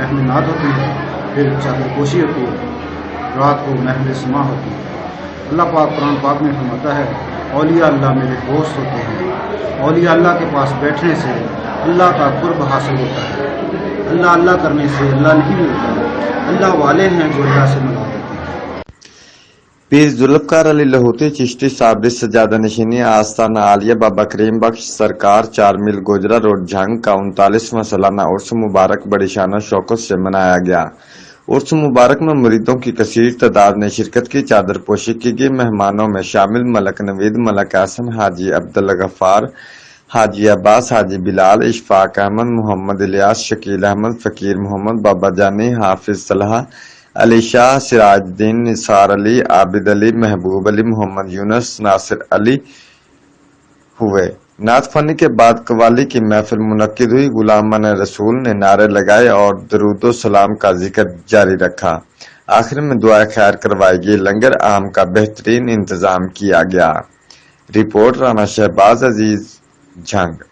محفل نعت ہوتی ہے، پھر چادر پوشی ہوتی ہے، رات کو محفل سما ہوتی ہے۔ اللہ پاک قرآن پاک میں فرماتا ہے اولیاء اللہ میرے دوست ہوتے ہیں، اولیاء اللہ کے پاس بیٹھنے سے اللہ کا قرب حاصل ہوتا ہے، اللہ اللہ کرنے سے اللہ نہیں ملتا، اللہ والے ہیں جو اللہ سے ملا دیتے ہیں۔ پیر ذوالفقار علی لاہوتی چشتی صاحب کی سجادہ نشینی آستانہ عالیہ بابا کریم بخش سرکار 4 میل گوجرا روڈ جھنگ کا 39واں سالانہ عرس مبارک بڑی شان و شوکت سے منایا گیا۔ عرس مبارک میں مریدوں کی کثیر تعداد نے شرکت کی، چادر پوشی کی گئی۔ مہمانوں میں شامل ملک نوید، ملک احسن، حاجی عبدالغفار، حاجی عباس، حاجی بلال، اشفاق احمد، محمد الیاس، شکیل احمد، فقیر محمد، بابا جانی، حافظ صلاح، علی شاہ، سراج الدین، نثار علی، عابد علی، محبوب علی، محمد یونس، ناصر علی ہوئے۔ نعت خوانی کے بعد قوالی کی محفل منعقد ہوئی۔ غلامان رسول نے نعرے لگائے اور درود و سلام کا ذکر جاری رکھا۔ آخر میں دعائے خیر کروائی گئی۔ لنگر عام کا بہترین انتظام کیا گیا۔ رپورٹ رانا شہباز عزیز، جھنگ۔